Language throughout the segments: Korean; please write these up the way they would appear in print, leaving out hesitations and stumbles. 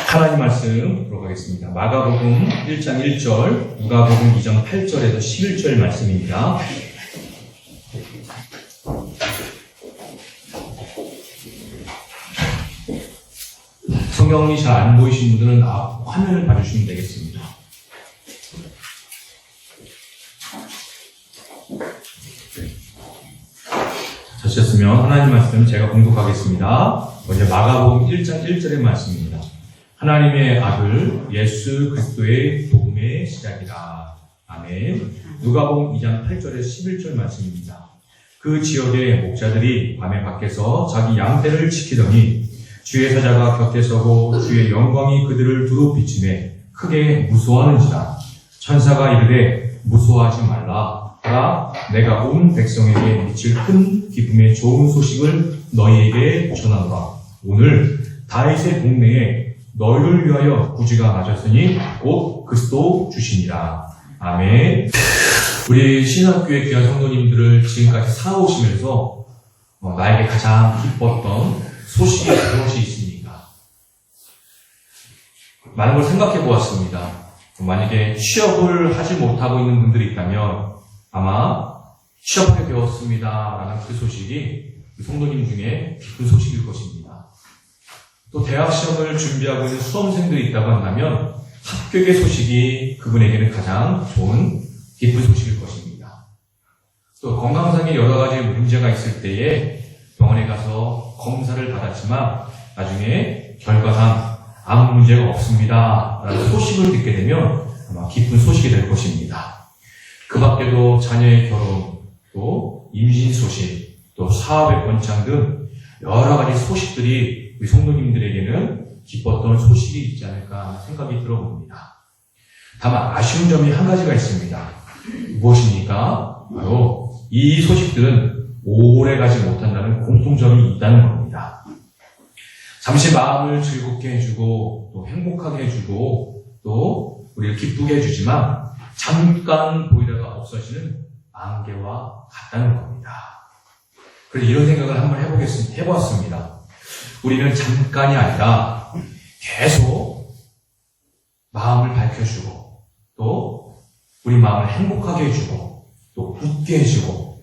하나님 말씀 보러 가겠습니다. 마가복음 1장 1절, 누가복음 2장 8절에서 11절 말씀입니다. 성경이 잘 안 보이신 분들은 화면을 봐주시면 되겠습니다. 자셨으면 하나님 말씀 제가 공독하겠습니다. 먼저 마가복음 1장 1절의 말씀입니다. 하나님의 아들 예수 그리스도의 복음의 시작이라. 아멘. 누가복음 2장 8절에 11절 말씀입니다. 그 지역의 목자들이 밤에 밖에서 자기 양떼를 지키더니 주의 사자가 곁에 서고 주의 영광이 그들을 두루 비추매 크게 무서워하는지라. 천사가 이르되 무서워하지 말라. 내가 온 백성에게 미칠 큰 기쁨의 좋은 소식을 너희에게 전하노라. 오늘 다윗의 동네에 너희를 위하여 구주가 나셨으니 곧 그리스도 주시니라. 아멘. 우리 신학교의 귀한 성도님들을 지금까지 살아오시면서 나에게 가장 기뻤던 소식이 무엇이 있습니까? 많은 걸 생각해 보았습니다. 만약에 취업을 하지 못하고 있는 분들이 있다면 아마 취업하게 되었습니다 라는 그 소식이 성도님 중에 기쁜 소식일 것입니다. 또 대학 시험을 준비하고 있는 수험생들이 있다고 한다면 합격의 소식이 그분에게는 가장 좋은 기쁜 소식일 것입니다. 또 건강상의 여러 가지 문제가 있을 때에 병원에 가서 검사를 받았지만 나중에 결과상 아무 문제가 없습니다 라는 소식을 듣게 되면 아마 기쁜 소식이 될 것입니다. 그 밖에도 자녀의 결혼, 또 임신 소식, 또 사업의 번창 등 여러 가지 소식들이 우리 성도님들에게는 기뻤던 소식이 있지 않을까 생각이 들어봅니다. 다만 아쉬운 점이 한 가지가 있습니다. 무엇입니까? 바로 이 소식들은 오래 가지 못한다는 공통점이 있다는 겁니다. 잠시 마음을 즐겁게 해주고 또 행복하게 해주고 또 우리를 기쁘게 해주지만 잠깐 보이다가 없어지는 안개와 같다는 겁니다. 그래서 이런 생각을 한번 해보았습니다. 우리는 잠깐이 아니라 계속 마음을 밝혀주고 또 우리 마음을 행복하게 해주고 또 웃게 해주고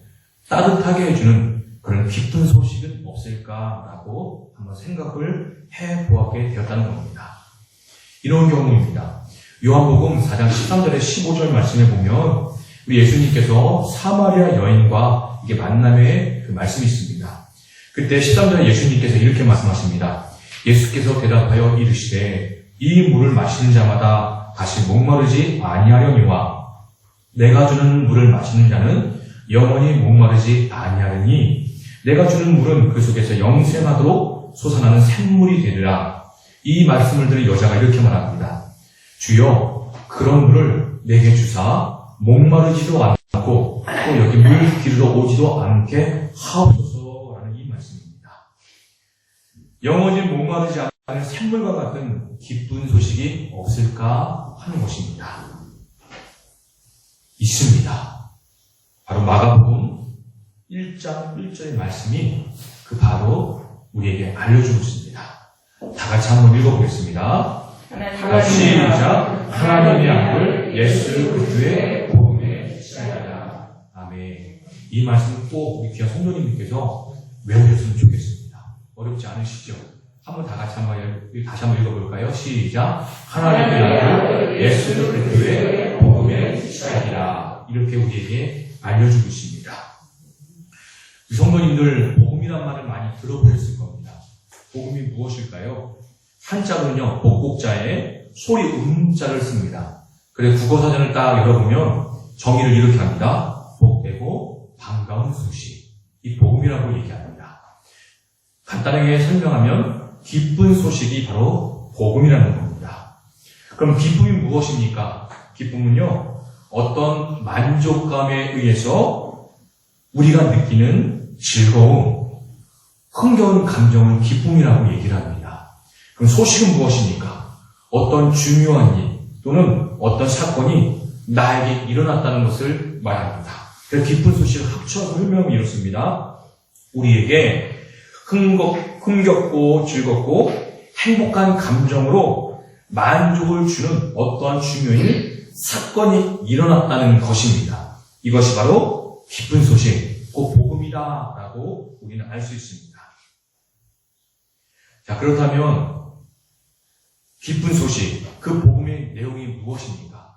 따뜻하게 해주는 그런 기쁜 소식은 없을까라고 한번 생각을 해보았게 되었다는 겁니다. 이런 경우입니다. 요한복음 4장 13절에 15절 말씀에 보면 우리 예수님께서 사마리아 여인과 이게 만남의 그 말씀이 있습니다. 그때 13절에 예수님께서 이렇게 말씀하십니다. 예수께서 대답하여 이르시되 이 물을 마시는 자마다 다시 목마르지 아니하려니와 내가 주는 물을 마시는 자는 영원히 목마르지 아니하려니 내가 주는 물은 그 속에서 영생하도록 솟아나는 샘물이 되리라. 이 말씀을 들은 여자가 이렇게 말합니다. 주여 그런 물을 내게 주사 목마르지도 않고 또 여기 물 기르러 오지도 않게 하옵소서라는 이 말씀입니다. 영원히 목마르지 않은 샘물과 같은 기쁜 소식이 없을까 하는 것입니다. 있습니다. 바로 마가복음 1장 1절의 말씀이 그 바로 우리에게 알려주고 있습니다. 다 같이 한번 읽어보겠습니다. 시작. 하나님의 아들 예수 그리스도의 복음의 시작이다. 아멘. 이 말씀 꼭 우리 귀한 성도님들께서 외우셨으면 좋겠습니다. 어렵지 않으시죠? 한번 다 같이 다시 한번 읽어볼까요? 시작. 하나님의 아들 예수 그리스도의 복음의 시작이다. 이렇게 우리에게 알려주고 있습니다. 우리 성도님들 복음이란 말을 많이 들어보셨을 겁니다. 복음이 무엇일까요? 한자로는요, 복복자에 소리 음자를 씁니다. 그래서 국어사전을 딱 열어보면 정의를 이렇게 합니다. 복되고 반가운 소식. 이 복음이라고 얘기합니다. 간단하게 설명하면 기쁜 소식이 바로 복음이라는 겁니다. 그럼 기쁨이 무엇입니까? 기쁨은요, 어떤 만족감에 의해서 우리가 느끼는 즐거움, 흥겨운 감정을 기쁨이라고 얘기를 합니다. 그럼 소식은 무엇입니까? 어떤 중요한 일 또는 어떤 사건이 나에게 일어났다는 것을 말합니다. 그래서 기쁜 소식을 합쳐서 설명하면 이렇습니다. 우리에게 흥겹고 즐겁고 행복한 감정으로 만족을 주는 어떠한 중요한 사건이 일어났다는 것입니다. 이것이 바로 기쁜 소식, 곧 복음이다라고 우리는 알 수 있습니다. 자, 그렇다면 기쁜 소식, 그 복음의 내용이 무엇입니까?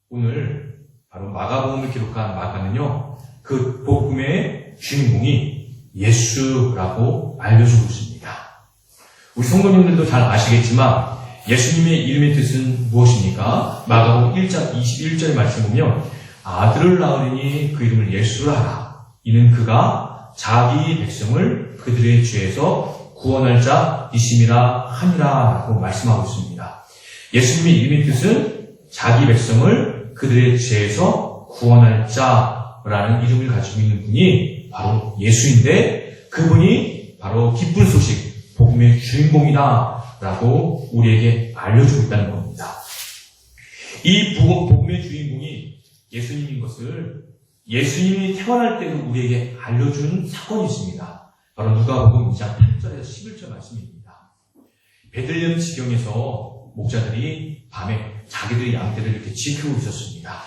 오늘 바로 마가복음을 기록한 마가는요, 그 복음의 주인공이 예수라고 알려주고 있습니다. 우리 성도님들도 잘 아시겠지만 예수님의 이름의 뜻은 무엇입니까? 마가복음 1장 21절의 말씀 보면 아들을 낳으리니 그 이름을 예수라 하라. 이는 그가 자기 백성을 그들의 죄에서 구원할 자이심이라 하니라 라고 말씀하고 있습니다. 예수님의 이름의 뜻은 자기 백성을 그들의 죄에서 구원할 자라는 이름을 가지고 있는 분이 바로 예수인데 그분이 바로 기쁜 소식, 복음의 주인공이다 라고 우리에게 알려주고 있다는 겁니다. 이 복음의 주인공이 예수님인 것을 예수님이 태어날 때도 우리에게 알려준 사건이 있습니다. 바로 누가복음 2장 8절에서 11절 말씀입니다. 베들레헴 지경에서 목자들이 밤에 자기들의 양떼를 이렇게 지키고 있었습니다.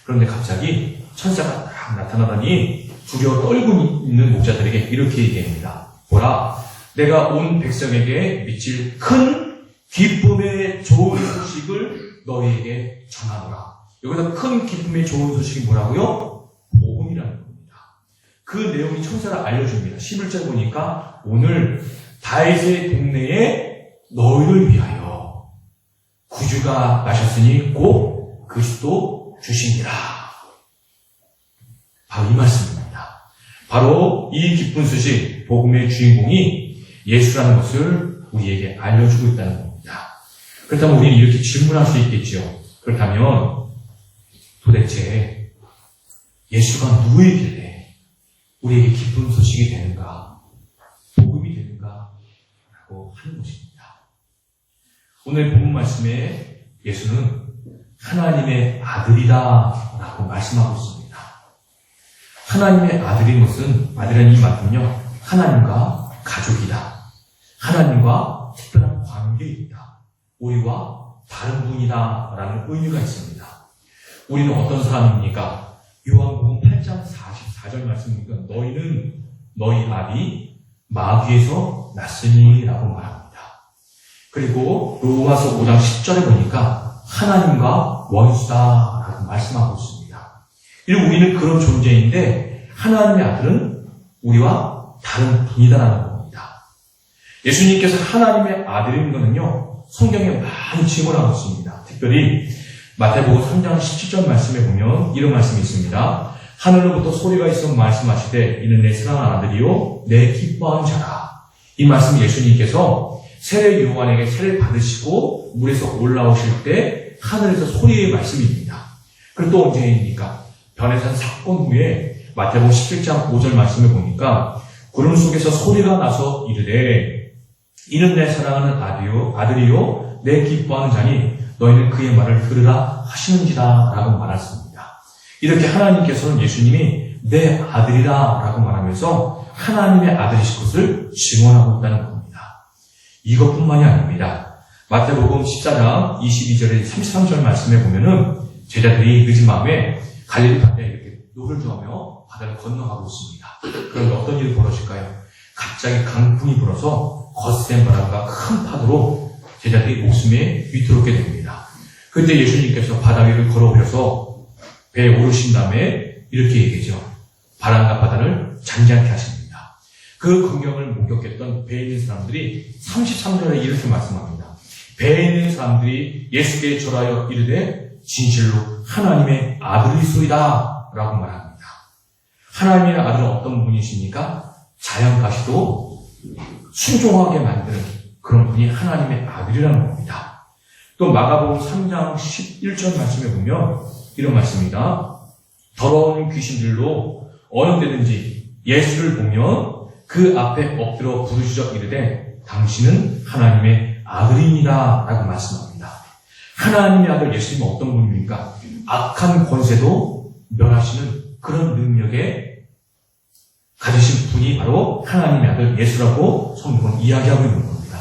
그런데 갑자기 천사가 딱 나타나더니 두려워 떨고 있는 목자들에게 이렇게 얘기합니다. 보라, 내가 온 백성에게 미칠 큰 기쁨의 좋은 소식을 너희에게 전하노라. 여기서 큰 기쁨의 좋은 소식이 뭐라고요? 복음이라는 겁니다. 그 내용이 천사가 알려줍니다. 11절 보니까 오늘 다윗의 동네에 너희를 위하여 구주가 나셨으니 곧 그리스도 주시니라. 바로 이 말씀입니다. 바로 이 기쁜 소식, 복음의 주인공이 예수라는 것을 우리에게 알려주고 있다는 겁니다. 그렇다면 우리는 이렇게 질문할 수 있겠지요. 그렇다면 도대체 예수가 누구이길래 우리에게 기쁜 소식이 되는가, 복음이 되는가 라고 하는 것입니다. 오늘 본문 말씀에 예수는 하나님의 아들이다 라고 말씀하고 있습니다. 하나님의 아들인 것은, 아들이라는 이 말은요, 하나님과 가족이다. 하나님과 특별한 관계에 있다. 우리와 다른 분이다 라는 의미가 있습니다. 우리는 어떤 사람입니까? 요한복음 8장 44절 말씀입니까? 너희는 너희 아비 마귀에서 났으니 라고 말합니다. 그리고 로마서 5장 10절에 보니까 하나님과 원수다 라고 말씀하고 있습니다. 우리는 그런 존재인데 하나님의 아들은 우리와 다른 분이다라는 겁니다. 예수님께서 하나님의 아들인 것은요, 성경에 많이 증언하고 있습니다. 특별히 마태복음 3장 17절 말씀에 보면 이런 말씀이 있습니다. 하늘로부터 소리가 있어 말씀하시되 이는 내 사랑하는 아들이요 내 기뻐하는 자라. 이 말씀 예수님께서 세례 요한에게 세례를 받으시고 물에서 올라오실 때 하늘에서 소리의 말씀입니다. 그리고 또 언제입니까? 변해산 사건 후에 마태복음 17장 5절 말씀을 보니까 구름 속에서 소리가 나서 이르되 이는 내 사랑하는 아들이요 내 기뻐하는 자니 너희는 그의 말을 들으라 하시는지라 라고 말했습니다. 이렇게 하나님께서는 예수님이 내 아들이라 라고 말하면서 하나님의 아들이실 것을 증언하고 있다는 겁니다. 이것뿐만이 아닙니다. 마태복음 14장 22절에 33절 말씀에 보면은 제자들이 늦은 밤에 갈릴리 바다에 이렇게 노를 저으며 바다를 건너가고 있습니다. 그런데 어떤 일이 벌어질까요? 갑자기 강풍이 불어서 거센 바람과 큰 파도로 제자들이 목숨에 위태롭게 됩니다. 그때 예수님께서 바다 위를 걸어오셔서 배에 오르신 다음에 이렇게 얘기하죠. 바람과 바다를 잔잔케 하십니다. 그 광경을 목격했던 배에 있는 사람들이 33절에 이렇게 말씀합니다. 배에 있는 사람들이 예수께 절하여 이르되 진실로 하나님의 아들이소이다 라고 말합니다. 하나님의 아들은 어떤 분이십니까? 자연까지도 순종하게 만드는 그런 분이 하나님의 아들이라는 겁니다. 또 마가복음 3장 11절 말씀에 보면 이런 말씀입니다. 더러운 귀신들로 어느 때든지 예수를 보면 그 앞에 엎드려 부르짖어 이르되 당신은 하나님의 아들입니다 라고 말씀합니다. 하나님의 아들 예수님은 어떤 분입니까? 악한 권세도 멸하시는 그런 능력에 가지신 분이 바로 하나님의 아들 예수라고 성경은 이야기하고 있는 겁니다.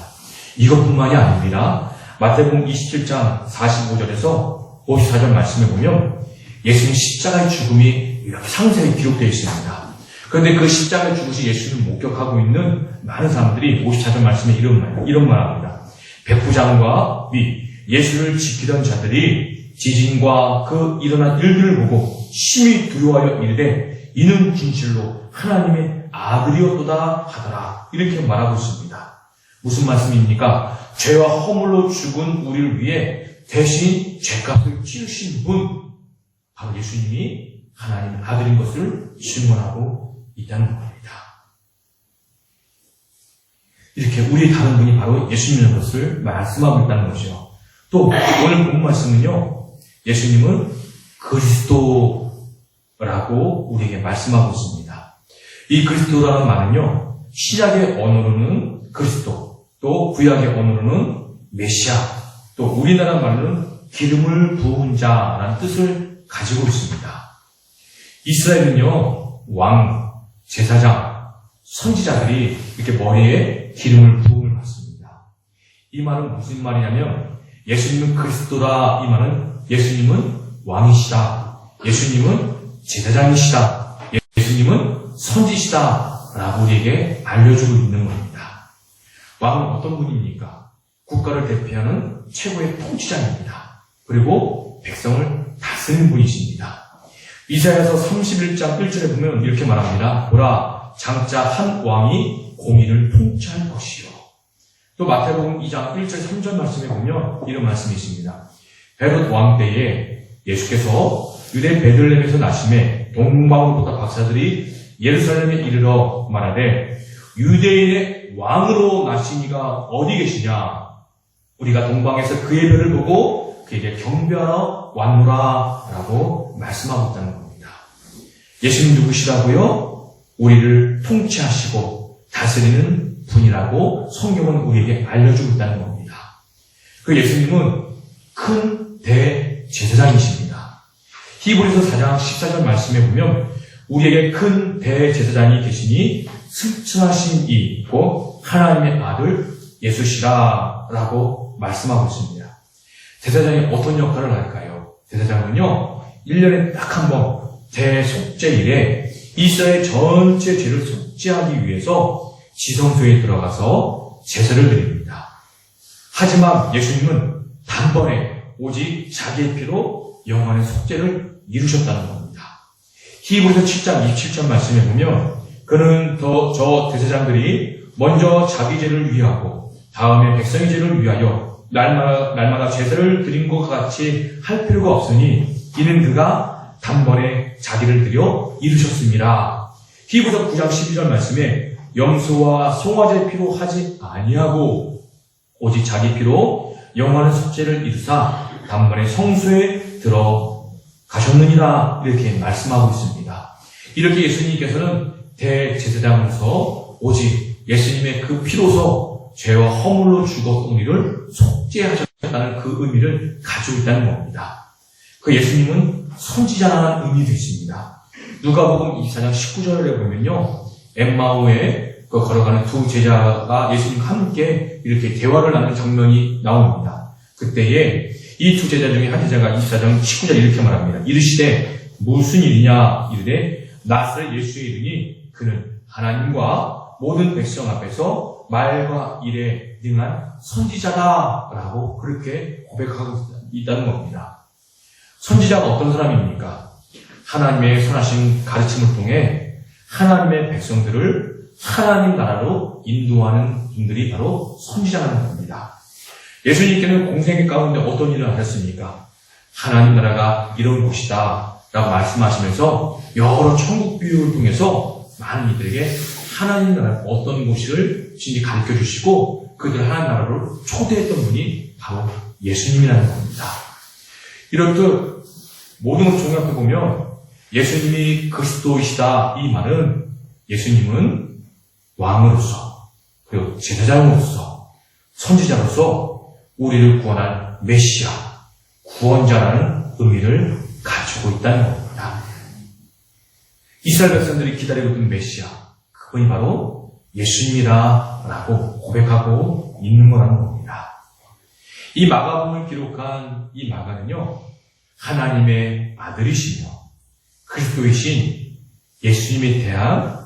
이것뿐만이 아닙니다. 마태복음 27장 45절에서 54절 말씀에 보면 예수님 십자가의 죽음이 이렇게 상세히 기록되어 있습니다. 그런데 그 십자가의 죽으신 예수님을 목격하고 있는 많은 사람들이 54절 말씀에 이런 말합니다. 백부장과 및 예수를 지키던 자들이 지진과 그 일어난 일들을 보고 심히 두려워하여 이르되 이는 진실로 하나님의 아들이었도다 하더라. 이렇게 말하고 있습니다. 무슨 말씀입니까? 죄와 허물로 죽은 우리를 위해 대신 죄값을 치르신 분, 바로 예수님이 하나님 아들인 것을 증언하고 있다는 겁니다. 이렇게 우리의 다른 분이 바로 예수님인 것을 말씀하고 있다는 것이요. 또 오늘 본 말씀은요, 예수님은 그리스도라고 우리에게 말씀하고 있습니다. 이 그리스도라는 말은요, 신약의 언어로는 그리스도, 또 구약의 언어로는 메시아, 또 우리나라 말로는 기름을 부은 자라는 뜻을 가지고 있습니다. 이스라엘은요, 왕, 제사장, 선지자들이 이렇게 머리에 기름을 부음을 받습니다. 이 말은 무슨 말이냐면 예수님은 그리스도다. 이 말은 예수님은 왕이시다. 예수님은 제사장이시다. 예수님은 선지시다. 라고 우리에게 알려주고 있는 겁니다. 왕은 어떤 분입니까? 국가를 대표하는 최고의 통치자입니다. 그리고 백성을 다스리는 분이십니다. 이사야서 31장 1절에 보면 이렇게 말합니다. 보라, 장차 한 왕이 공의를 통치할 것이요. 또 마태복음 2장 1절 3절 말씀에 보면 이런 말씀이 있습니다. 헤롯 왕 때에 예수께서 유대 베들레헴에서 나심에 동방으로부터 박사들이 예루살렘에 이르러 말하되 유대인의 왕으로 나신 이가 어디 계시냐? 우리가 동방에서 그의 별을 보고 그에게 경배하러 왔노라 라고 말씀하고 있다는 겁니다. 예수님 누구시라고요? 우리를 통치하시고 다스리는 분이라고 성경은 우리에게 알려주고 있다는 겁니다. 그 예수님은 큰 대제사장이십니다. 히브리서 4장 14절 말씀에 보면 우리에게 큰 대제사장이 계시니 승천하신 이 곧 하나님의 아들 예수시라 라고 말씀하고 있습니다. 제사장이 어떤 역할을 할까요? 제사장은요, 1년에 딱 한 번 대속죄일에 이스라엘 전체 죄를 속죄하기 위해서 지성소에 들어가서 제사를 드립니다. 하지만 예수님은 단번에 오직 자기의 피로 영원의 속죄를 이루셨다는 겁니다. 히브리서 7장 27절 말씀에 보면 그는 저 제사장들이 먼저 자기 죄를 위하고 다음에 백성의 죄를 위하여 날마다 제사를 드린 것 같이 할 필요가 없으니 이는 그가 단번에 자기를 드려 이루셨습니다. 히브리서 9장 12절 말씀에 염소와 송아지의 피로 하지 아니하고 오직 자기 피로 영원한 속죄를 이루사 단번에 성소에 들어가셨느니라 이렇게 말씀하고 있습니다. 이렇게 예수님께서는 대제사장으로서 오직 예수님의 그 피로서 죄와 허물로 죽었던 우리를 속죄하셨다는 그 의미를 가지고 있다는 겁니다. 그 예수님은 선지자라는 의미도 있습니다. 누가복음 24장 19절에 보면요, 엠마오에 걸어가는 두 제자가 예수님과 함께 이렇게 대화를 나누는 장면이 나옵니다. 그때에 이 두 제자 중에 한 제자가 24장 19절 이렇게 말합니다. 이르시되 무슨 일이냐 이르되 나사렛 예수의 이르니 그는 하나님과 모든 백성 앞에서 말과 일에 능한 선지자다라고 그렇게 고백하고 있다는 겁니다. 선지자가 어떤 사람입니까? 하나님의 선하신 가르침을 통해 하나님의 백성들을 하나님 나라로 인도하는 분들이 바로 선지자라는 겁니다. 예수님께는 공생애 가운데 어떤 일을 하셨습니까? 하나님 나라가 이런 곳이다 라고 말씀하시면서 여러 천국 비유를 통해서 많은 이들에게 하나님 나라가 어떤 곳일지 가르쳐 주시고 그들 하나님 나라로 초대했던 분이 바로 예수님이라는 겁니다. 이렇듯 모든 것 종합해 보면 예수님이 그리스도이시다 이 말은 예수님은 왕으로서 그리고 제사장으로서 선지자로서 우리를 구원할 메시아, 구원자라는 의미를 가지고 있다는 겁니다. 이스라엘 백성들이 기다리고 있던 메시아, 그분이 바로 예수님이다라고 고백하고 있는 거라는 겁니다. 이 마가복음을 기록한 이 마가는요, 하나님의 아들이시며 그리스도이신 예수님에 대한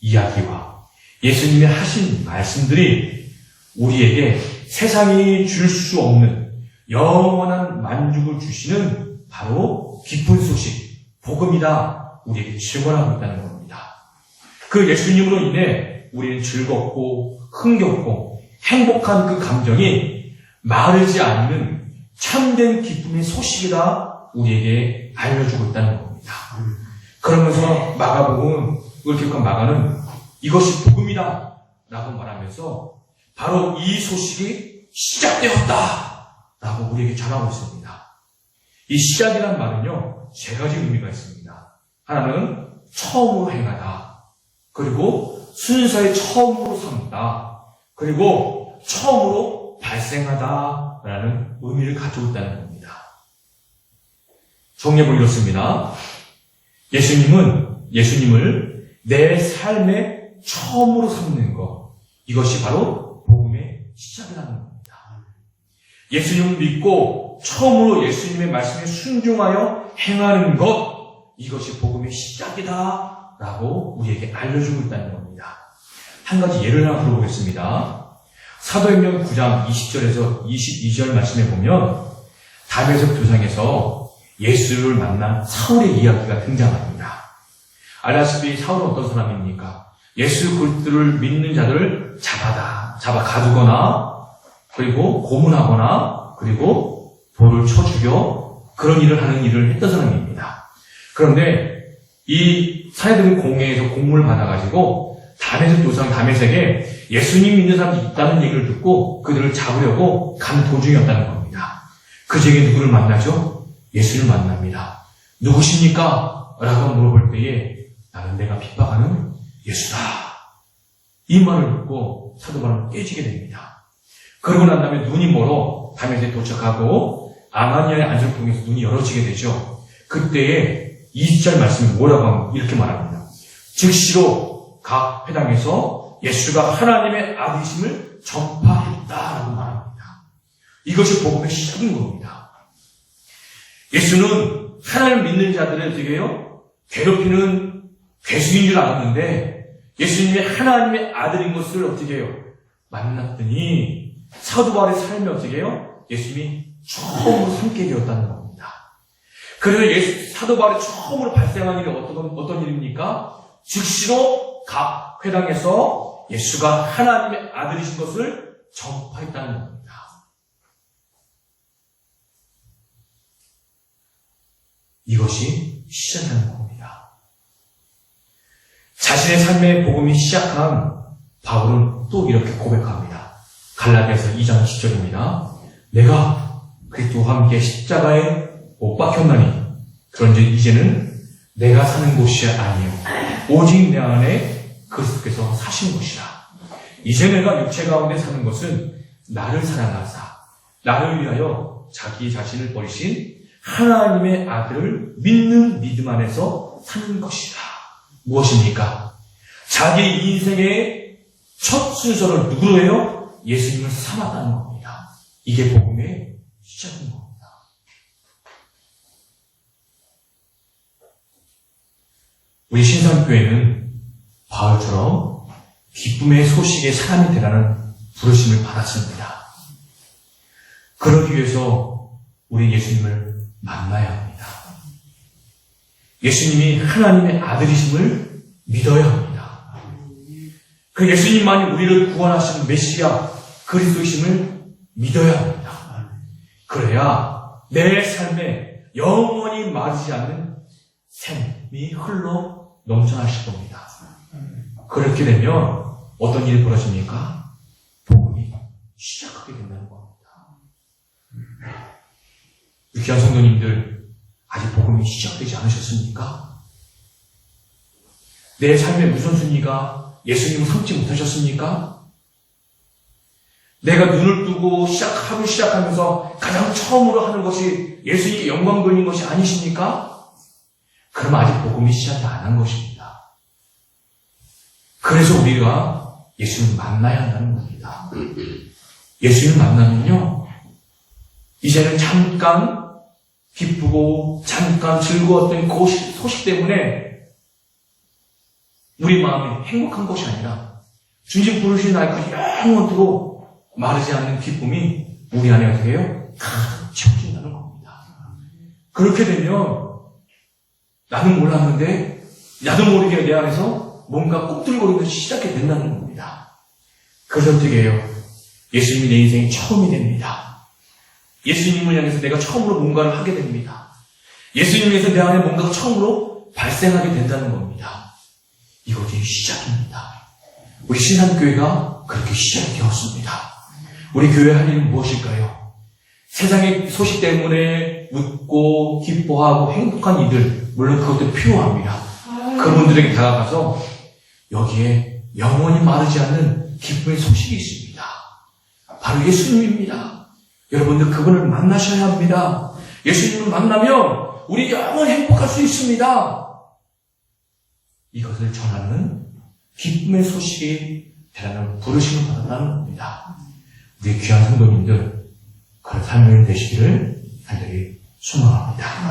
이야기와 예수님의 하신 말씀들이 우리에게 세상이 줄 수 없는 영원한 만족을 주시는 바로 기쁜 소식, 복음이다 우리에게 증언하고 있다는 겁니다. 그 예수님으로 인해 우리는 즐겁고 흥겹고 행복한 그 감정이 마르지 않는 참된 기쁨의 소식이다 우리에게 알려주고 있다는 겁니다. 그러면서 마가복음을 기록한 마가는 이것이 복음이다 라고 말하면서 바로 이 소식이 시작되었다 라고 우리에게 전하고 있습니다. 이 시작이란 말은요, 세 가지 의미가 있습니다. 하나는 처음으로 행하다, 그리고 순서의 처음으로 삼다, 그리고 처음으로 발생하다 라는 의미를 가지고 있다는 겁니다. 정리해보기 이렇습니다. 예수님을 내 삶의 처음으로 삼는 것, 이것이 바로 복음의 시작이라는 겁니다. 예수님을 믿고 처음으로 예수님의 말씀에 순종하여 행하는 것, 이것이 복음의 시작이다 라고 우리에게 알려주고 있다는 겁니다. 한 가지 예를 하나 들어보겠습니다. 사도행전 9장 20절에서 22절 말씀에 보면 다메섹 도상에서 예수를 만난 사울의 이야기가 등장합니다. 알다시피 사울은 어떤 사람입니까? 예수 그리스도를 믿는 자들을 잡아 가두거나, 그리고 고문하거나, 그리고 돌을 쳐 죽여 그런 일을 하는 일을 했던 사람입니다. 그런데 이 사내들은 공회에서 공문을 받아가지고 다메섹 도상 다메섹에 예수님 믿는 사람이 있다는 얘기를 듣고 그들을 잡으려고 간 도중이었다는 겁니다. 그 중에 누구를 만나죠? 예수를 만납니다. 누구십니까? 라고 물어볼 때에 나는 내가 핍박하는 예수다. 이 말을 듣고 사도 바울은 깨지게 됩니다. 그러고 난 다음에 눈이 멀어 다메섹에 도착하고 아나니아의 안수를 통해서 눈이 열어지게 되죠. 그때에 20절 말씀이 뭐라고 하면 이렇게 말합니다. 즉시로 각 회당에서 예수가 하나님의 아들이심을 전파했다라고 말합니다. 이것이 복음의 시작인 겁니다. 예수는 하나님을 믿는 자들을 어떻게 해요? 괴롭히는 괴수인 줄 알았는데 예수님이 하나님의 아들인 것을 어떻게 해요? 만났더니 사도 바울의 삶이 어떻게 해요? 예수님이 처음으로 삼게 되었다는 겁니다. 그래서 사도 바울이 처음으로 발생한 일이 어떤 일입니까? 즉시로 각 회당에서 예수가 하나님의 아들이신 것을 전파했다는 겁니다. 이것이 시작하는 겁니다. 자신의 삶의 복음이 시작한 바울은 또 이렇게 고백합니다. 갈라디아서 2장 10절입니다. 내가 그리스도와 함께 십자가에 못 박혔나니 그런즉 이제는 내가 사는 곳이 아니요 오직 내 안에 그리스도께서 사신 것이라. 이제 내가 육체 가운데 사는 것은 나를 사랑하사 나를 위하여 자기 자신을 버리신 하나님의 아들을 믿는 믿음 안에서 사는 것이다. 무엇입니까? 자기 인생의 첫 순서를 누구로 해요? 예수님을 삼았다는 겁니다. 이게 복음의 시작인 겁니다. 우리 신선교회는 바울처럼 기쁨의 소식의 사람이 되라는 부르심을 받았습니다. 그러기 위해서 우리 예수님을 만나야 합니다. 예수님이 하나님의 아들이심을 믿어야 합니다. 그 예수님만이 우리를 구원하시는 메시아 그리스도이심을 믿어야 합니다. 그래야 내 삶에 영원히 마르지 않는 샘이 흘러 넘쳐나실 겁니다. 그렇게 되면 어떤 일이 벌어집니까? 복음이 시작하게 된다는 겁니다. 귀한 성도님들, 아직 복음이 시작되지 않으셨습니까? 내 삶의 우선순위가 예수님을 삼지 못하셨습니까? 내가 눈을 뜨고 하루 시작하면서 가장 처음으로 하는 것이 예수님께 영광 돌리는 것이 아니십니까? 그러면 아직 복음이 시작이 안 한 것입니다. 그래서 우리가 예수님을 만나야 한다는 겁니다. 예수님을 만나면요, 이제는 잠깐 기쁘고 잠깐 즐거웠던 그 소식 때문에 우리 마음이 행복한 것이 아니라 주님 부르신 날까지 영원토록 마르지 않는 기쁨이 우리 안에 어떻게 해요? 가득 채워진다는 겁니다. 그렇게 되면 나는 몰랐는데 나도 모르게 내 안에서 뭔가 꿈틀거리면서 시작이 된다는 겁니다. 그래서 어떻게 해요? 예수님이 내 인생이 처음이 됩니다. 예수님을 향해서 내가 처음으로 뭔가를 하게 됩니다. 예수님을 위해서 내 안에 뭔가가 처음으로 발생하게 된다는 겁니다. 이것이 시작입니다. 우리 신한교회가 그렇게 시작이 되었습니다. 우리 교회 할 일은 무엇일까요? 세상의 소식 때문에 웃고 기뻐하고 행복한 이들, 물론 그것도 필요합니다. 그분들에게 다가가서 여기에 영원히 마르지 않는 기쁨의 소식이 있습니다. 바로 예수님입니다. 여러분들 그분을 만나셔야 합니다. 예수님을 만나면 우리 영원히 행복할 수 있습니다. 이것을 전하는 기쁨의 소식이 되라는 부르심을 받았다는 겁니다. 우리 귀한 성도님들 그런 삶을 되시기를 간절히 소망합니다.